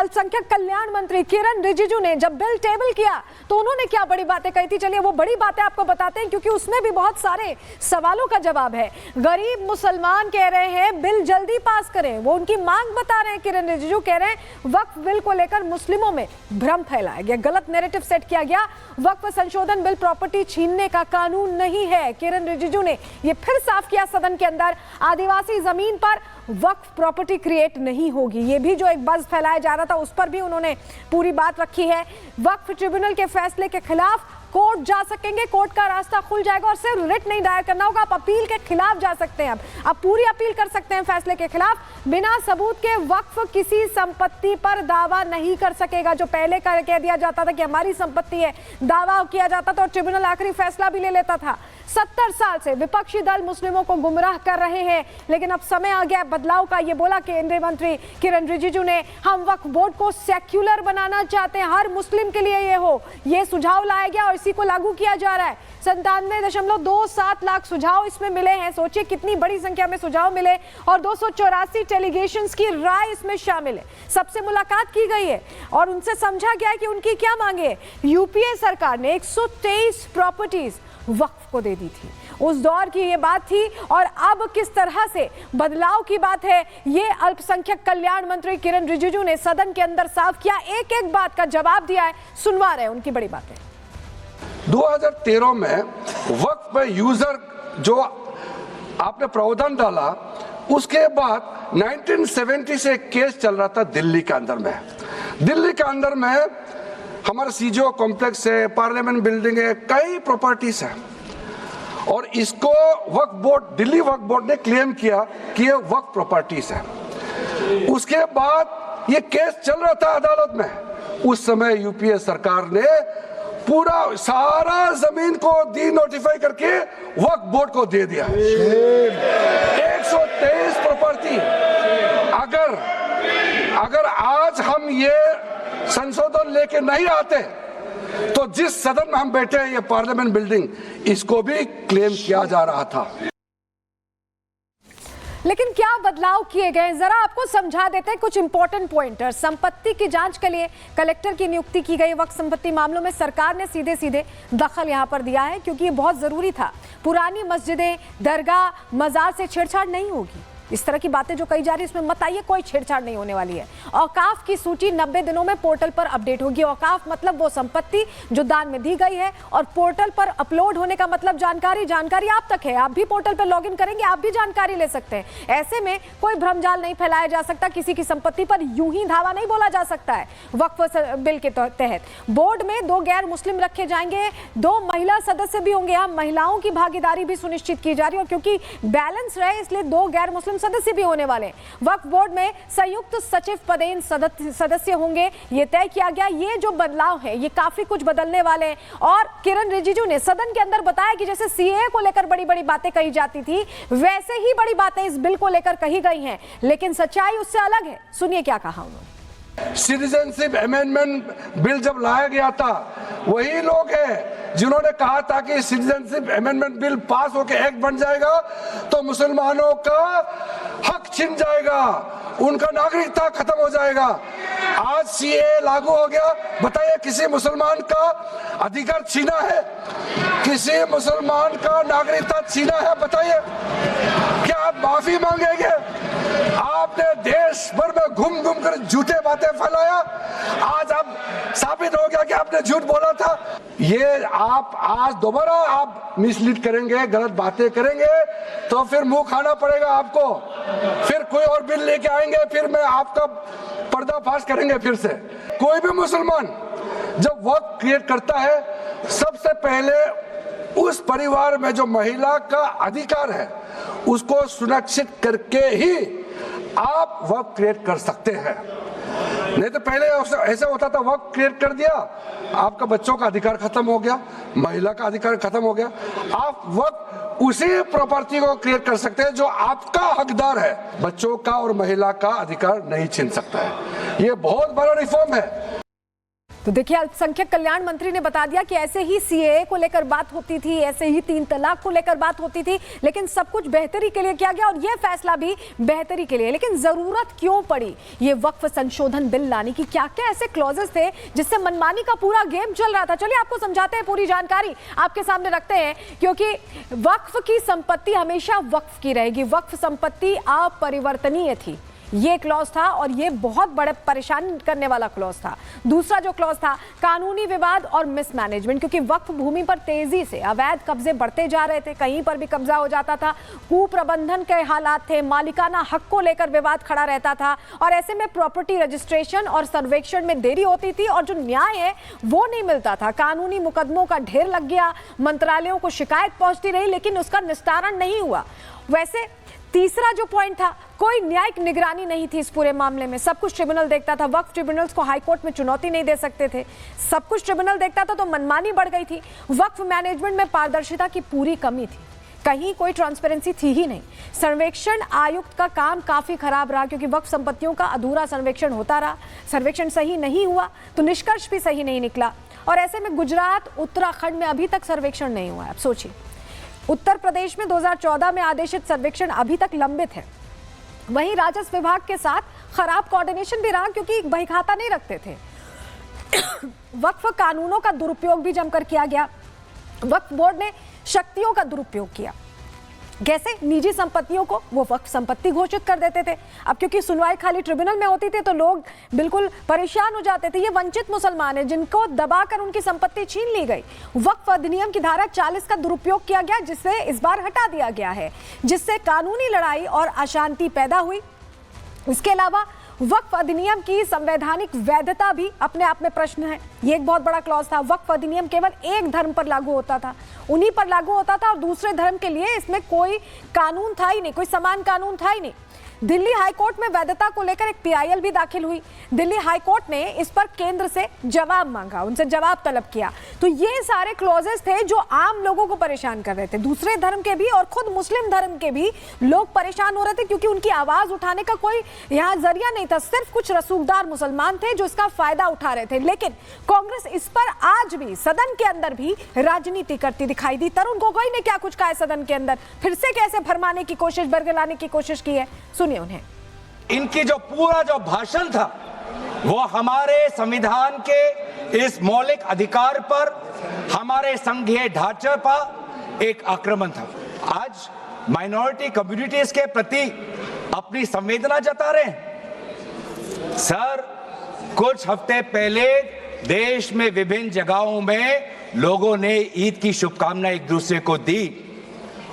अल्पसंख्यक कल्याण मंत्री किरण रिजिजू ने जब बिल टेबल किया तो उन्होंने क्या बड़ी बातें कही थी, चलिए वो बड़ी बातें आपको बताते हैं क्योंकि उसमें भी बहुत सारे सवालों का जवाब है। गरीब मुसलमान कह रहे हैं बिल जल्दी पास करें, वो उनकी मांग बता रहे हैं। किरण रिजिजू कह रहे हैं वक्फ बिल को लेकर मुस्लिमों में भ्रम फैलाया गया, गलत नैरेटिव सेट किया गया। वक्फ संशोधन बिल प्रॉपर्टी छीनने का कानून नहीं है। किरण रिजिजू ने यह फिर साफ किया सदन के अंदर, आदिवासी जमीन पर वक्फ प्रॉपर्टी क्रिएट नहीं होगी। ये भी जो एक बज़ फैलाया जा रहा था उस पर भी उन्होंने पूरी बात रखी है। वक्फ ट्रिब्यूनल के फैसले के खिलाफ कोर्ट जा सकेंगे, कोर्ट का रास्ता खुल जाएगा और सिर्फ रिट नहीं दायर करना होगा, आप अपील के खिलाफ जा सकते हैं। अब पूरी अपील कर सकते हैं फैसले के खिलाफ। बिना सबूत के वक्फ किसी संपत्ति पर दावा नहीं कर सकेगा। जो पहले कह दिया जाता था कि हमारी संपत्ति है, दावा किया जाता था और ट्रिब्यूनल आखिरी फैसला भी ले लेता था। 70 साल से विपक्षी दल मुस्लिमों को गुमराह कर रहे हैं, लेकिन अब समय आ गया बदलाव का। ये बोला केंद्रीय मंत्री किरण रिजिजू ने, हम वक्फ बोर्ड को सेक्युलर बनाना चाहते हैं, हर मुस्लिम के लिए ये हो, ये सुझाव लाया गया और इसी को लागू किया जा रहा है। 97.27 लाख सुझाव इसमें मिले हैं। सोचिए कितनी बड़ी संख्या में सुझाव मिले और 284 डेलीगेशंस की राय इसमें शामिल है। सबसे मुलाकात की गई है और उनसे समझा गया है कि उनकी क्या मांगे है। यूपीए सरकार ने 123 प्रॉपर्टीज वक्फ को दे दी थी, उस दौर की ये बात थी और अब किस तरह से बदलाव की बात है, ये अल्पसंख्यक कल्याण मंत्री किरण रिजिजू ने सदन के अंदर साफ किया, एक एक बात का जवाब दिया है। सुनवा रहे हैं उनकी बड़ी बातें। 2013 में वक्फ पे यूजर जो आपने प्रावधान डाला, उसके बाद 1970 से केस चल रहा था दिल्ली के अंदर में। दिल्ली के अंदर में हमारा सीजीओ कॉम्प्लेक्स है, पार्लियामेंट बिल्डिंग है, कई प्रॉपर्टीज है और इसको वक्फ बोर्ड, दिल्ली वक्फ बोर्ड ने क्लेम किया कि ये वक्फ प्रॉपर्टीज है। उसके बाद ये केस चल रहा था अदालत में। उस समय यूपीए सरकार ने पूरा सारा जमीन को डी नोटिफाई करके वक्फ बोर्ड को दे दिया। 123 प्रॉपर्टी। अगर आज हम ये संशोधन लेके नहीं आते तो जिस सदन में हम बैठे हैं, ये पार्लियामेंट बिल्डिंग, इसको भी क्लेम किया जा रहा था। लेकिन क्या बदलाव किए गए, जरा आपको समझा देते हैं कुछ इंपॉर्टेंट पॉइंटर। संपत्ति की जांच के लिए कलेक्टर की नियुक्ति की गई। वक्फ संपत्ति मामलों में सरकार ने सीधे सीधे दखल यहां पर दिया है क्योंकि ये बहुत जरूरी था। पुरानी मस्जिदें, दरगाह, मजार से छेड़छाड़ नहीं होगी। इस तरह की बातें जो कही जा रही है इसमें मत आइए, कोई छेड़छाड़ नहीं होने वाली है। औकाफ की सूची 90 दिनों में पोर्टल पर अपडेट होगी। औकाफ मतलब वो संपत्ति जो दान में दी गई है और पोर्टल पर अपलोड होने का मतलब जानकारी आप तक है। आप भी पोर्टल पर लॉगिन करेंगे, आप भी जानकारी ले सकते हैं। ऐसे में कोई भ्रमजाल नहीं फैलाया जा सकता, किसी की संपत्ति पर यूं ही धावा नहीं बोला जा सकता है। वक्फ बिल के तहत बोर्ड में 2 गैर मुस्लिम रखे जाएंगे, 2 महिला सदस्य भी होंगे। यहाँ महिलाओं की भागीदारी भी सुनिश्चित की जा रही है और क्योंकि बैलेंस रहे इसलिए 2 गैर मुस्लिम सदस्य भी होने वाले। वक्फ बोर्ड में संयुक्त सचिव पदेन सदस्य होंगे, ये तय किया गया। ये जो बदलाव है ये काफी कुछ बदलने वाले हैं और किरण रिजिजू ने सदन के अंदर बताया कि जैसे सीएए को लेकर बड़ी बड़ी बातें कही जाती थी, वैसे ही बड़ी बातें इस बिल को लेकर कही गई हैं, लेकिन सच्चाई उससे अलग है। सुनिए क्या कहा उन्होंने। सिटीजनशिप अमेंडमेंट बिल जब लाया गया था, वही लोग हैं जिन्होंने कहा था कि सिटीजनशिप अमेंडमेंट बिल पास होकर एक्ट बन जाएगा तो मुसलमानों का हक छिन जाएगा, उनका नागरिकता खत्म हो जाएगा। आज सीए लागू हो गया, बताइए किसी मुसलमान का अधिकार छीना है, किसी मुसलमान का नागरिकता छीना है? बताइए, क्या आप माफी मांगेंगे? आपने देश भर में घूम घूम कर झूठे बातें फैलाया, आज अब साबित हो गया कि आपने झूठ बोला था। ये आप आज दोबारा आप मिसलीड करेंगे, गलत बातें करेंगे तो फिर मुंह खाना पड़ेगा आपको। फिर कोई और बिल लेके आएंगे, फिर मैं आपका पर्दाफाश करेंगे फिर से। कोई भी मुसलमान जब वक्फ क्रिएट करता है, सबसे पहले उस परिवार में जो महिला का अधिकार है उसको सुरक्षित करके ही आप वक्फ क्रिएट कर सकते हैं। नहीं तो पहले ऐसा होता था, वक्फ क्रिएट कर दिया, आपका बच्चों का अधिकार खत्म हो गया, महिला का अधिकार खत्म हो गया। आप वक्फ उसी प्रॉपर्टी को क्रिएट कर सकते हैं जो आपका हकदार है, बच्चों का और महिला का अधिकार नहीं छीन सकता है। ये बहुत बड़ा रिफॉर्म है। तो देखिए, अल्पसंख्यक कल्याण मंत्री ने बता दिया कि ऐसे ही सीएए को लेकर बात होती थी, ऐसे ही 3 तलाक को लेकर बात होती थी, लेकिन सब कुछ बेहतरी के लिए किया गया और यह फैसला भी बेहतरी के लिए। लेकिन जरूरत क्यों पड़ी ये वक्फ संशोधन बिल लाने की? क्या क्या ऐसे क्लॉजेस थे जिससे मनमानी का पूरा गेम चल रहा था? चलिए आपको समझाते हैं, पूरी जानकारी आपके सामने रखते हैं, क्योंकि वक्फ की संपत्ति हमेशा वक्फ की रहेगी। वक्फ संपत्ति अपरिवर्तनीय थी, ये क्लॉज था और ये बहुत बड़े परेशान करने वाला क्लॉज था। दूसरा जो क्लॉज था, कानूनी विवाद और मिसमैनेजमेंट, क्योंकि वक्फ भूमि पर तेजी से अवैध कब्जे बढ़ते जा रहे थे, कहीं पर भी कब्जा हो जाता था, कुप्रबंधन के हालात थे, मालिकाना हक को लेकर विवाद खड़ा रहता था और ऐसे में प्रॉपर्टी रजिस्ट्रेशन और सर्वेक्षण में देरी होती थी और जो न्याय है वो नहीं मिलता था। कानूनी मुकदमों का ढेर लग गया, मंत्रालयों को शिकायत पहुंचती रही लेकिन उसका निस्तारण नहीं हुआ। वैसे तीसरा जो पॉइंट था, कोई न्यायिक निगरानी नहीं थी इस पूरे मामले में, सब कुछ ट्रिब्यूनल देखता था। वक्फ ट्रिब्यूनल्स को हाई कोर्ट में चुनौती नहीं दे सकते थे, सब कुछ ट्रिब्यूनल देखता था, तो मनमानी बढ़ गई थी। वक्फ मैनेजमेंट में पारदर्शिता की पूरी कमी थी, कहीं कोई ट्रांसपेरेंसी थी ही नहीं। सर्वेक्षण आयुक्त का काम काफी खराब रहा, क्योंकि वक्फ संपत्तियों का अधूरा सर्वेक्षण होता रहा, सर्वेक्षण सही नहीं हुआ तो निष्कर्ष भी सही नहीं निकला। और ऐसे में गुजरात, उत्तराखंड में अभी तक सर्वेक्षण नहीं हुआ है। अब सोचिए, उत्तर प्रदेश में 2014 में आदेशित सर्वेक्षण अभी तक लंबित है। वहीं राजस्व विभाग के साथ खराब कोऑर्डिनेशन भी रहा, क्योंकि बही खाता नहीं रखते थे। वक्फ कानूनों का दुरुपयोग भी जमकर किया गया। वक्फ बोर्ड ने शक्तियों का दुरुपयोग किया, कैसे? निजी संपत्तियों को वो वक्फ संपत्ति घोषित कर देते थे। अब क्योंकि सुनवाई खाली ट्रिब्यूनल में होती थी तो लोग बिल्कुल परेशान हो जाते थे। ये वंचित मुसलमान हैं जिनको दबाकर उनकी संपत्ति छीन ली गई। वक्फ अधिनियम की धारा 40 का दुरुपयोग किया गया, जिसे इस बार हटा दिया गया है, जिससे कानूनी लड़ाई और अशांति पैदा हुई। इसके अलावा वक्फ अधिनियम की संवैधानिक वैधता भी अपने आप में प्रश्न है। ये एक बहुत बड़ा क्लॉज था। वक्फ अधिनियम केवल एक धर्म पर लागू होता था, उन्हीं पर लागू होता था और दूसरे धर्म के लिए इसमें कोई कानून था ही नहीं, कोई समान कानून था ही नहीं। दिल्ली हाईकोर्ट में वैधता को लेकर एक पीआईएल भी दाखिल हुई। दिल्ली हाईकोर्ट ने इस पर केंद्र से जवाब मांगा, उनसे जवाब तलब किया। तो ये सारे क्लॉजेस थे जो आम लोगों को परेशान कर रहे थे, दूसरे धर्म के भी और खुद मुस्लिम धर्म के भी लोग परेशान हो रहे थे, क्योंकि उनकी आवाज उठाने का कोई यहाँ जरिया नहीं था। सिर्फ कुछ रसूखदार मुसलमान थे जो इसका फायदा उठा रहे थे। लेकिन कांग्रेस इस पर आज भी सदन के अंदर भी राजनीति करती दिखाई दी। तरुण गोगोई ने क्या कुछ कहा है सदन के अंदर, फिर से कैसे भरमाने की कोशिश, बरगलाने की कोशिश की है, सुनिए उन्हें। इनकी जो पूरा जो भाषण था वो हमारे संविधान के इस मौलिक अधिकार पर, हमारे संघीय ढांचे पर एक आक्रमण था। आज माइनॉरिटी कम्युनिटीज के प्रति अपनी संवेदना जता रहे हैं। सर, कुछ हफ्ते पहले देश में विभिन्न जगहों में लोगों ने ईद की शुभकामनाएं एक दूसरे को दी,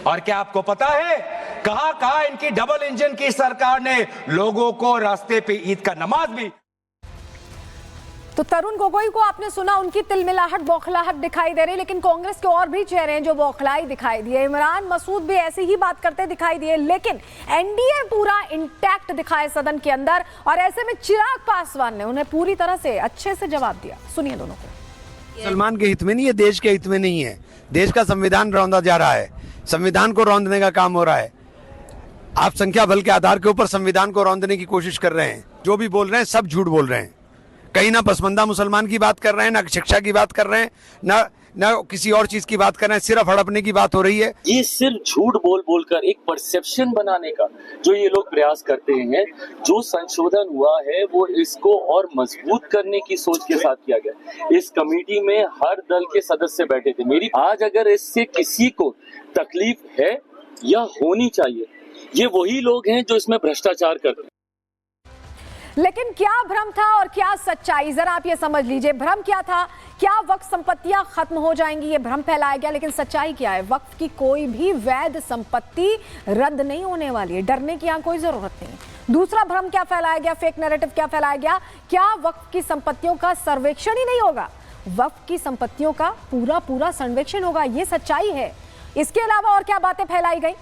और क्या आपको पता है कहां कहां इनकी डबल इंजन की सरकार ने लोगों को रास्ते पे ईद का नमाज भी। तो तरुण गोगोई को आपने सुना, उनकी तिलमिलाहट, बौखलाहट दिखाई दे रही, लेकिन कांग्रेस के और भी चेहरे हैं जो बौखलाई दिखाई दिए। इमरान मसूद भी ऐसी ही बात करते दिखाई दिए, लेकिन एनडीए पूरा इंटैक्ट दिखाए सदन के अंदर, और ऐसे में चिराग पासवान ने उन्हें पूरी तरह से अच्छे से जवाब दिया। सुनिए दोनों को। मुसलमान के हित में नहीं है, देश के हित में नहीं है। देश का संविधान रौंदा जा रहा है, संविधान को रौंदने का काम हो रहा है। आप संख्या बल के आधार के ऊपर संविधान को रौंदने की कोशिश कर रहे हैं। जो भी बोल रहे हैं सब झूठ बोल रहे हैं। कहीं ना पसमंदा मुसलमान की बात कर रहे हैं, ना शिक्षा की बात कर रहे हैं, ना किसी और चीज की बात कर रहे हैं, सिर्फ हड़पने की बात हो रही है। ये सिर्फ झूठ बोल बोलकर एक परसेप्शन बनाने का जो ये लोग प्रयास करते हैं। जो संशोधन हुआ है वो इसको और मजबूत करने की सोच के साथ किया गया। इस कमेटी में हर दल के सदस्य बैठे थे। मेरी आज अगर इससे किसी को तकलीफ है या होनी चाहिए, ये वही लोग हैं जो इसमें भ्रष्टाचार करते हैं। लेकिन क्या भ्रम था और क्या सच्चाई, जरा आप ये समझ लीजिए। भ्रम क्या था? क्या वक्फ संपत्तियां खत्म हो जाएंगी, ये भ्रम फैलाया गया, लेकिन सच्चाई क्या है? वक्फ की कोई भी वैध संपत्ति रद्द नहीं होने वाली है, डरने की यहां कोई जरूरत नहीं। दूसरा भ्रम क्या फैलाया गया, फेक नैरेटिव क्या फैलाया गया? क्या वक्फ की संपत्तियों का सर्वेक्षण ही नहीं होगा? वक्फ की संपत्तियों का पूरा सर्वेक्षण होगा, ये सच्चाई है। इसके अलावा और क्या बातें फैलाई गई?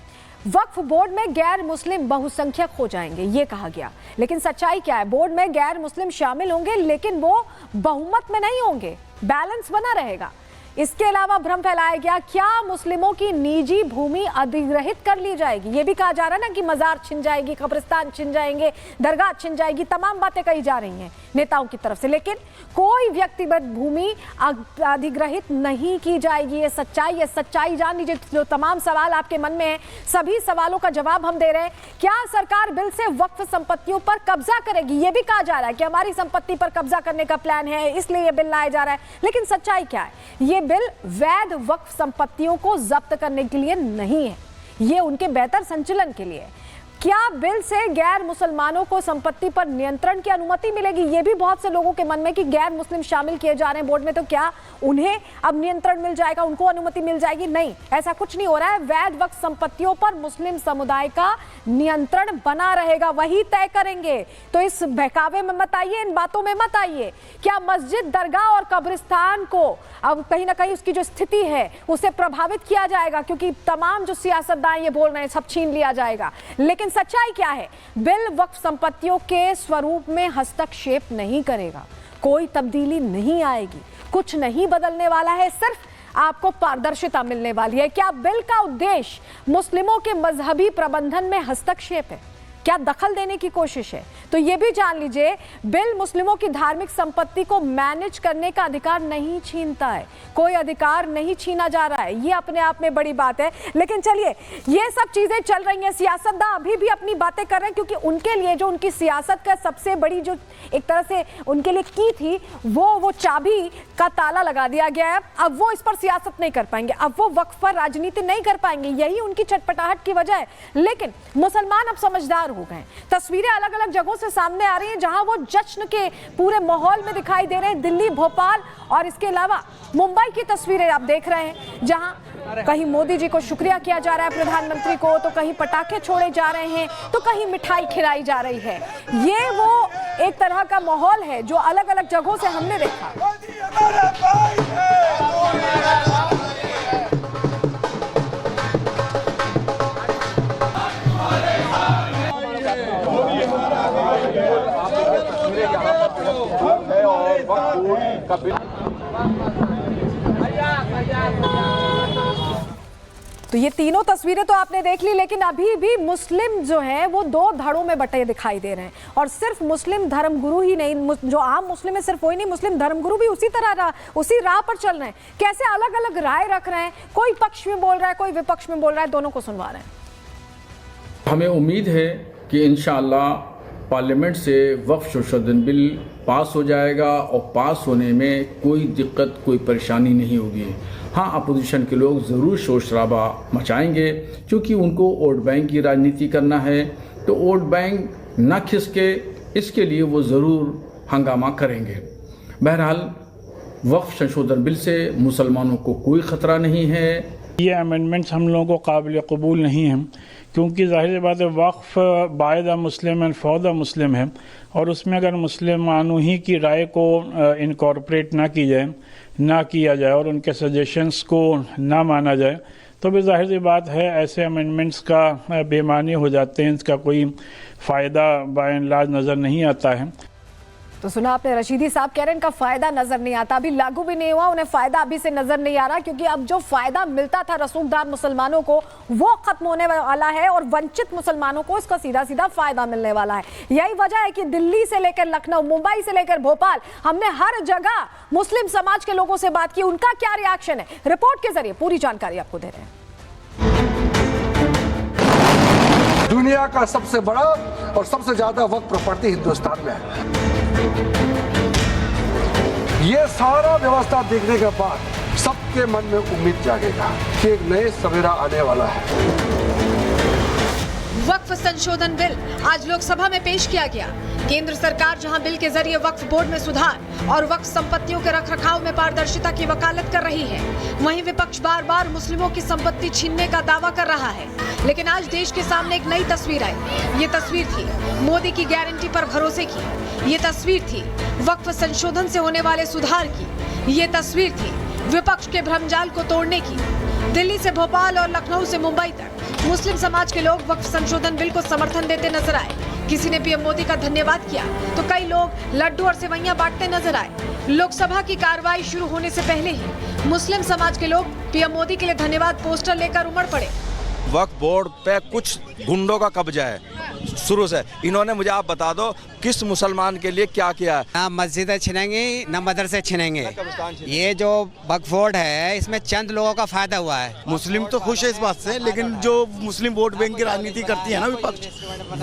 वक्फ बोर्ड में गैर मुस्लिम बहुसंख्यक हो जाएंगे, ये कहा गया, लेकिन सच्चाई क्या है? बोर्ड में गैर मुस्लिम शामिल होंगे, लेकिन वो बहुमत में नहीं होंगे, बैलेंस बना रहेगा। इसके अलावा भ्रम फैलाया गया क्या मुस्लिमों की निजी भूमि अधिग्रहित कर ली जाएगी। ये भी कहा जा रहा है ना कि मजार छिन जाएगी, कब्रिस्तान छिन जाएंगे, दरगाह छिन जाएगी, तमाम बातें कही जा रही हैं नेताओं की तरफ से, लेकिन कोई व्यक्तिगत भूमि अधिग्रहित नहीं की जाएगी। ये सच्चाई जान लीजिए। जो तमाम सवाल आपके मन में है, सभी सवालों का जवाब हम दे रहे हैं। क्या सरकार बिल से वक्फ संपत्तियों पर कब्जा करेगी? ये भी कहा जा रहा है कि हमारी संपत्ति पर कब्जा करने का प्लान है, इसलिए ये बिल लाया जा रहा है, लेकिन सच्चाई क्या है? ये बिल वैध वक्फ संपत्तियों को जब्त करने के लिए नहीं है, ये उनके बेहतर संचालन के लिए है। क्या बिल से गैर मुसलमानों को संपत्ति पर नियंत्रण की अनुमति मिलेगी? ये भी बहुत से लोगों के मन में कि गैर मुस्लिम शामिल किए जा रहे हैं बोर्ड में, तो क्या उन्हें अब नियंत्रण मिल जाएगा, उनको अनुमति मिल जाएगी? नहीं, ऐसा कुछ नहीं हो रहा है। वैध वक्फ संपत्तियों पर मुस्लिम समुदाय का नियंत्रण बना रहेगा, वही तय करेंगे। तो इस बहकावे में मत आइए, इन बातों में मत आइए। क्या मस्जिद, दरगाह और कब्रिस्तान को अब कहीं ना कहीं उसकी जो स्थिति है उसे प्रभावित किया जाएगा? क्योंकि तमाम जो सियासतदान ये बोल रहे हैं सब छीन लिया जाएगा, लेकिन सच्चाई क्या है? बिल वक्फ संपत्तियों के स्वरूप में हस्तक्षेप नहीं करेगा, कोई तब्दीली नहीं आएगी, कुछ नहीं बदलने वाला है, सिर्फ आपको पारदर्शिता मिलने वाली है। क्या बिल का उद्देश्य मुस्लिमों के मजहबी प्रबंधन में हस्तक्षेप है? क्या दखल देने की कोशिश है? तो ये भी जान लीजिए, बिल मुस्लिमों की धार्मिक संपत्ति को मैनेज करने का अधिकार नहीं छीनता है, कोई अधिकार नहीं छीना जा रहा है। ये अपने आप में बड़ी बात है। लेकिन चलिए, ये सब चीजें चल रही हैं, सियासतदान अभी भी अपनी बातें कर रहे हैं, क्योंकि उनके लिए जो उनकी सियासत का सबसे बड़ी जो एक तरह से उनके लिए की थी, वो चाबी का ताला लगा दिया गया है। अब वो इस पर सियासत नहीं कर पाएंगे, अब वो वक्फ पर राजनीति नहीं कर पाएंगे, यही उनकी चटपटाहट की वजह है। लेकिन मुसलमान अब समझदार हो गए। तस्वीरें अलग अलग जगहों से सामने आ रही हैं जहां वो जश्न के पूरे माहौल में दिखाई दे रहे हैं। दिल्ली, भोपाल और इसके अलावा मुंबई की तस्वीरें आप देख रहे हैं, जहां कहीं मोदी जी को शुक्रिया किया जा रहा है, प्रधानमंत्री को, तो कहीं पटाखे छोड़े जा रहे हैं, तो कहीं मिठाई खिलाई जा रही है। ये वो एक तरह का माहौल है जो अलग अलग जगहों से हमने देखा। तो ये तीनों तस्वीरें तो आपने देख ली, लेकिन अभी भी मुस्लिम जो है वो दो धड़ों में बटे दिखाई दे रहे हैं। और सिर्फ मुस्लिम धर्मगुरु ही नहीं, जो आम मुस्लिम है सिर्फ वही नहीं, मुस्लिम धर्मगुरु भी उसी राह पर चल रहे हैं। कैसे अलग अलग राय रख रहे हैं, कोई पक्ष में बोल रहा है, कोई विपक्ष में बोल रहा है, दोनों को सुनवा रहे हैं। हमें उम्मीद है कि इंशाअल्लाह पार्लियामेंट से वक्फ संशोधन बिल पास हो जाएगा और पास होने में कोई दिक्कत, कोई परेशानी नहीं होगी। हाँ, अपोजिशन के लोग ज़रूर शोर शराबा मचाएंगे, क्योंकि उनको वोट बैंक की राजनीति करना है, तो वोट बैंक न खिसके इसके लिए वो ज़रूर हंगामा करेंगे। बहरहाल वक्फ संशोधन बिल से मुसलमानों को कोई ख़तरा नहीं है। ये अमेंडमेंट्स हम लोगों को काबिल कबूल नहीं हैं, क्योंकि ज़ाहिर बात है Waqf by the Muslim and for the Muslim है, और उसमें अगर मुसलमानों ही की राय को इनकॉर्पोरेट ना की जाए, ना किया जाए और उनके सजेशंस को ना माना जाए, तो भी जाहिर सी बात है ऐसे अमेंडमेंट्स का बेमानी हो जाते हैं, इसका कोई फ़ायदा बाय एंड लार्ज नज़र नहीं आता है। तो सुना आपने, रशीदी साहब कह रहे हैं इनका फायदा नजर नहीं आता, अभी लागू भी नहीं हुआ, उन्हें फायदा अभी से नजर नहीं आ रहा, क्योंकि अब जो फायदा मिलता था रसूखदार मुसलमानों को वो खत्म होने वाला है और वंचित मुसलमानों को इसका सीधा सीधा फायदा मिलने वाला है। यही वजह है कि दिल्ली से लेकर लखनऊ, मुंबई से लेकर भोपाल, हमने हर जगह मुस्लिम समाज के लोगों से बात की, उनका क्या रिएक्शन है, रिपोर्ट के जरिए पूरी जानकारी आपको दे रहे हैं। दुनिया का सबसे बड़ा और सबसे ज्यादा वक्फ प्रॉपर्टी हिंदुस्तान में है। ये सारा व्यवस्था देखने के बाद सबके मन में उम्मीद जागेगा कि एक नए सवेरा आने वाला है। वक्फ संशोधन बिल आज लोकसभा में पेश किया गया। केंद्र सरकार जहां बिल के जरिए वक्फ बोर्ड में सुधार और वक्फ संपत्तियों के रखरखाव में पारदर्शिता की वकालत कर रही है, वहीं विपक्ष बार बार मुस्लिमों की संपत्ति छीनने का दावा कर रहा है। लेकिन आज देश के सामने एक नई तस्वीर आई। ये तस्वीर थी मोदी की गारंटी पर भरोसे की, ये तस्वीर थी वक्फ संशोधन से होने वाले सुधार की, ये तस्वीर थी विपक्ष के भ्रमजाल को तोड़ने की। दिल्ली से भोपाल और लखनऊ से मुंबई तक मुस्लिम समाज के लोग वक्फ संशोधन बिल को समर्थन देते नजर आए। किसी ने पीएम मोदी का धन्यवाद किया तो कई लोग लड्डू और सेवइयां बांटते नजर आए। लोकसभा की कार्रवाई शुरू होने से पहले ही मुस्लिम समाज के लोग पीएम मोदी के लिए धन्यवाद पोस्टर लेकर उमड़ पड़े। वक्फ बोर्ड पे कुछ गुंडों का कब्जा है शुरू से। इन्होंने मुझे आप बता दो किस मुसलमान के लिए क्या किया है? ना मस्जिदें छिनेंगी ना मदरसे छिनेंगे। ये जो वक्फ बोर्ड है इसमें चंद लोगों का फायदा हुआ है। मुस्लिम तो खुश है इस बात से, लेकिन जो मुस्लिम वोट बैंक की राजनीति करती है ना विपक्ष,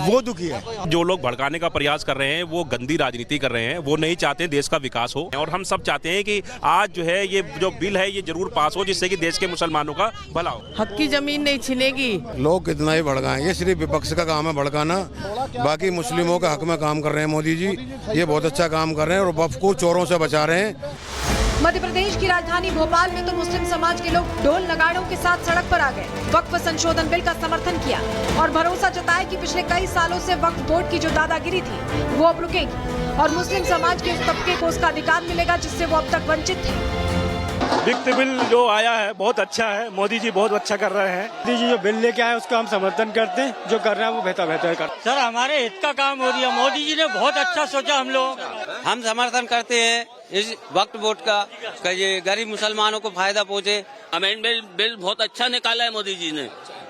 वो दुखी है। जो लोग भड़काने का प्रयास कर रहे हैं वो गंदी राजनीति कर रहे हैं। वो नहीं चाहते हैं देश का विकास हो, और हम सब चाहते हैं कि आज जो है ये जो बिल है ये जरूर पास हो, जिससे कि देश के मुसलमानों का भला हो। हक की जमीन नहीं छिनेगी। लोग कितना ही भड़काएं, ये सिर्फ विपक्ष का काम है भड़काना। बाकी मुस्लिमों के हक में काम कर रहे हैं मोदी जी, ये बहुत अच्छा काम कर रहे हैं और वक्फ को चोरों से बचा रहे हैं। मध्य प्रदेश की राजधानी भोपाल में तो मुस्लिम समाज के लोग ढोल नगाड़ों के साथ सड़क पर आ गए, वक्फ संशोधन बिल का समर्थन किया और भरोसा जताया कि पिछले कई सालों से वक्फ बोर्ड की जो दादागिरी थी वो अब रुकेगी और मुस्लिम समाज के उस तबके को उसका अधिकार मिलेगा जिससे वो अब तक वंचित थे। वित्त बिल जो आया है बहुत अच्छा है, मोदी जी बहुत अच्छा कर रहे हैं। मोदी जी जो बिल लेके आए उसका हम समर्थन करते हैं, जो कर रहे हैं वो बेहतर कर। सर हमारे हित का काम हो रही है, मोदी जी ने बहुत अच्छा सोचा हम लोग। हम समर्थन करते हैं इस वक्फ बोर्ड का, ये गरीब मुसलमानों को फायदा पहुँचे। अमेंडमेंट बिल बहुत अच्छा निकाला है मोदी जी ने,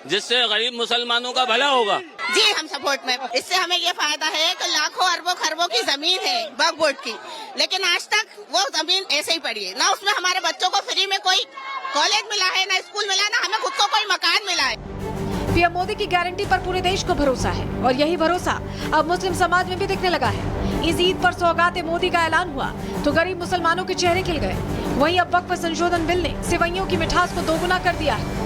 जिससे गरीब मुसलमानों का भला होगा। जी हम सपोर्ट में। इससे हमें ये फायदा है कि लाखों अरबों खरबों की जमीन है वक्फ बोर्ड की, लेकिन आज तक वो जमीन ऐसे ही पड़ी है। ना उसमें हमारे बच्चों को फ्री में कोई कॉलेज मिला है, ना स्कूल मिला, ना हमें खुद को कोई मकान मिला है। पीएम मोदी की गारंटी पर पूरे देश को भरोसा है और यही भरोसा अब मुस्लिम समाज में भी दिखने लगा है। इस ईद पर सौगात मोदी का ऐलान हुआ तो गरीब मुसलमानों के चेहरे खिल गए। वहीं अब वक्फ संशोधन बिल ने सेवइयों की मिठास को दोगुना कर दिया है।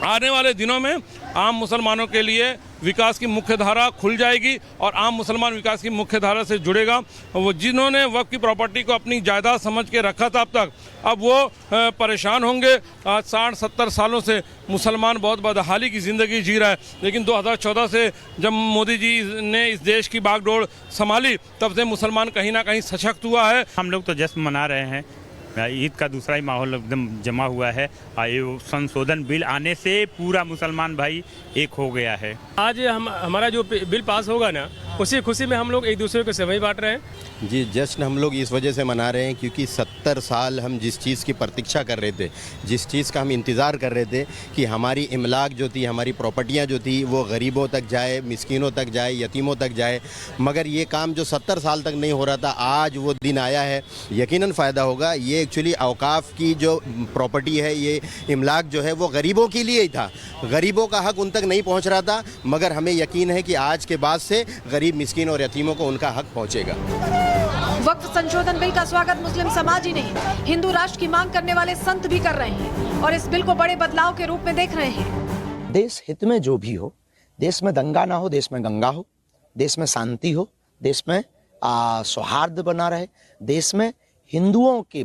आने वाले दिनों में आम मुसलमानों के लिए विकास की मुख्य धारा खुल जाएगी और आम मुसलमान विकास की मुख्य धारा से जुड़ेगा। वो जिन्होंने वक्फ की प्रॉपर्टी को अपनी जायदाद समझ के रखा था अब तक, अब वो परेशान होंगे। आज 60-70 सालों से मुसलमान बहुत बदहाली की ज़िंदगी जी रहा है, लेकिन 2014 से जब मोदी जी ने इस देश की बागडोर संभाली तब से मुसलमान कहीं ना कहीं सशक्त हुआ है। हम लोग तो जश्न मना रहे हैं, ईद का दूसरा ही माहौल एकदम जमा हुआ है। ये संशोधन बिल आने से पूरा मुसलमान भाई एक हो गया है। आज हमारा जो बिल पास होगा ना, उसी खुशी में हम लोग एक दूसरे को सेवई बांट रहे हैं। जी जश्न हम लोग इस वजह से मना रहे हैं क्योंकि 70 साल हम जिस चीज़ की प्रतीक्षा कर रहे थे, जिस चीज़ का हम इंतज़ार कर रहे थे कि हमारी इमलाक जो थी, हमारी प्रॉपर्टियां जो थी वो गरीबों तक जाए, मिस्कीनों तक जाए, यतीमों तक जाए, मगर ये काम जो 70 साल तक नहीं हो रहा था, आज वो दिन आया है। यकीनन फ़ायदा होगा। ये एक्चुअली औकाफ की जो प्रॉपर्टी है, ये इमलाक जो है वो गरीबों के लिए ही था, गरीबों का हक उन तक नहीं पहुँच रहा था, मगर हमें यकीन है कि आज के बाद से गरीब, मिस्कीन और यतीमों को उनका हक पहुँचेगा। वक्फ संशोधन बिल का स्वागत मुस्लिम समाज ही नहीं, हिंदू राष्ट्र की मांग करने वाले संत भी कर रहे हैं और इस बिल को बड़े बदलाव के रूप में देख रहे हैं। देश हित में जो भी हो, देश में दंगा ना हो, देश में गंगा हो, देश में शांति हो, देश में सौहार्द बना रहे, देश में हिंदुओं के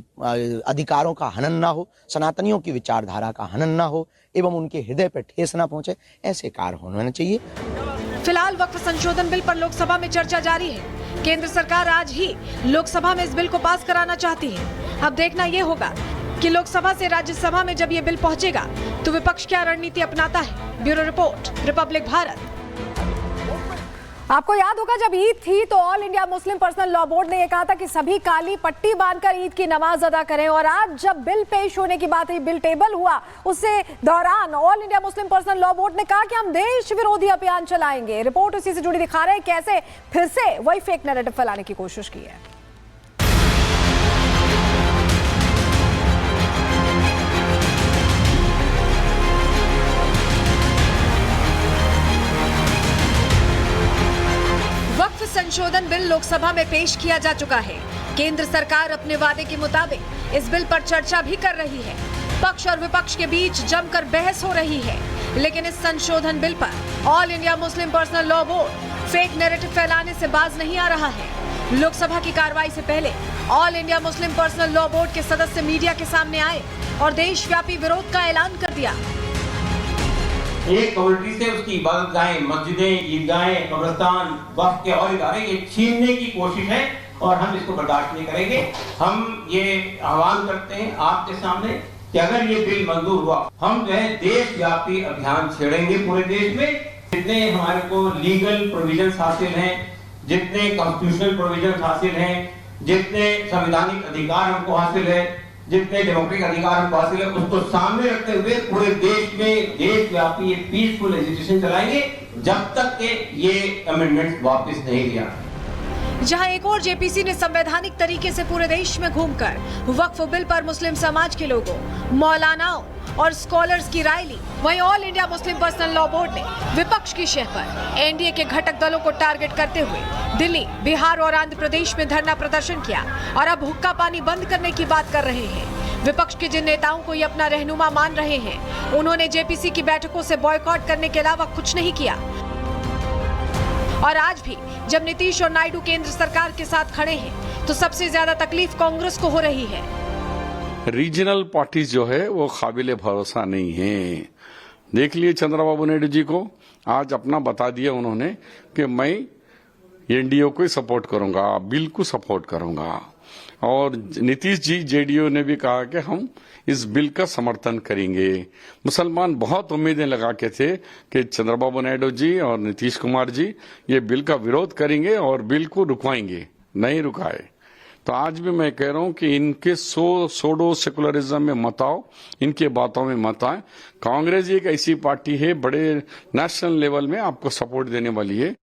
अधिकारों का हनन ना हो, सनातनियों की विचारधारा का हनन ना हो एवं उनके हृदय पर ठेस ना पहुंचे, ऐसे कार्य होना चाहिए। फिलहाल वक्फ संशोधन बिल पर लोकसभा में चर्चा जारी है। केंद्र सरकार आज ही लोकसभा में इस बिल को पास कराना चाहती है। अब देखना ये होगा कि लोकसभा से राज्यसभा में जब ये बिल पहुंचेगा तो विपक्ष क्या रणनीति अपनाता है। Bureau report, Republic Bharat. आपको याद होगा जब ईद थी तो all India Muslim personal law board ने यह कहा था कि सभी काली पट्टी बांधकर ईद की नमाज अदा करें, और आज जब बिल पेश होने की बात हुई, बिल टेबल हुआ, उससे दौरान all India Muslim personal law board ने कहा कि हम देश विरोधी अभियान चलाएंगे। रिपोर्ट उसी से जुड़ी दिखा रहे हैं कैसे फिर से वही फेक नैरेटिव फैलाने की कोशिश की है। संशोधन बिल लोकसभा में पेश किया जा चुका है। केंद्र सरकार अपने वादे के मुताबिक इस बिल पर चर्चा भी कर रही है। पक्ष और विपक्ष के बीच जमकर बहस हो रही है, लेकिन इस संशोधन बिल पर all India Muslim personal law board fake narrative फैलाने से बाज नहीं आ रहा है। लोकसभा की कार्रवाई से पहले all India Muslim personal law board के सदस्य मीडिया के सामने आए और देशव्यापी विरोध का ऐलान कर दिया। एक कम्युनिटी से उसकी इबादतगाहें, मस्जिदें, ईदगाहें, कब्रिस्तान, वक्फ के और इदारे ये छीनने की कोशिश है और हम इसको बर्दाश्त नहीं करेंगे। हम ये आह्वान करते हैं आपके सामने कि अगर ये बिल मंजूर हुआ, हम जो है देशव्यापी अभियान छेड़ेंगे पूरे देश में। जितने हमारे को लीगल प्रोविजंस हासिल हैं, जितने कॉन्स्टिट्यूशनल प्रोविजंस हासिल हैं, जितने संवैधानिक अधिकार हमको हासिल है, जितने डेमोक्रेटिक अधिकार हमको हासिल है, उसको सामने रखते हुए पूरे देश में देशव्यापी पीसफुल एजिटेशन चलाएंगे जब तक के ये अमेंडमेंट वापस नहीं लिया। जहां एक और जेपीसी ने संवैधानिक तरीके से पूरे देश में घूमकर वक्फ बिल पर मुस्लिम समाज के लोगों, मौलानाओं और स्कॉलर्स की राय ली, वहीं all India Muslim personal law board ने विपक्ष की शह पर एनडीए के घटक दलों को टारगेट करते हुए दिल्ली, बिहार और आंध्र प्रदेश में धरना प्रदर्शन किया और अब हुक्का पानी बंद करने की बात कर रहे हैं। विपक्ष के जिन नेताओं को ये अपना रहनुमा मान रहे हैं, उन्होंने जेपीसी की बैठकों से बॉयकॉट करने के अलावा कुछ नहीं किया। और आज भी जब नीतीश और नायडू केंद्र सरकार के साथ खड़े हैं, तो सबसे ज्यादा तकलीफ कांग्रेस को हो रही है। रीजनल पार्टीज जो है वो काबिले भरोसा नहीं है। देख लिए चंद्रबाबू नायडू जी को, आज अपना बता दिया उन्होंने कि मैं एनडीए को ही सपोर्ट करूंगा, बिल को सपोर्ट करूंगा। और नीतीश जी जेडीयू ने भी कहा कि हम इस बिल का समर्थन करेंगे। मुसलमान बहुत उम्मीदें लगा के थे कि चंद्रबाबू नायडू जी और नीतीश कुमार जी ये बिल का विरोध करेंगे और बिल को रुकवाएंगे, नहीं रुकाए। तो आज भी मैं कह रहा हूं कि इनके सोडो सेकुलरिज्म में मत आओ, इनके बातों में मत आए। कांग्रेस एक ऐसी पार्टी है बड़े नेशनल लेवल में आपको सपोर्ट देने वाली है।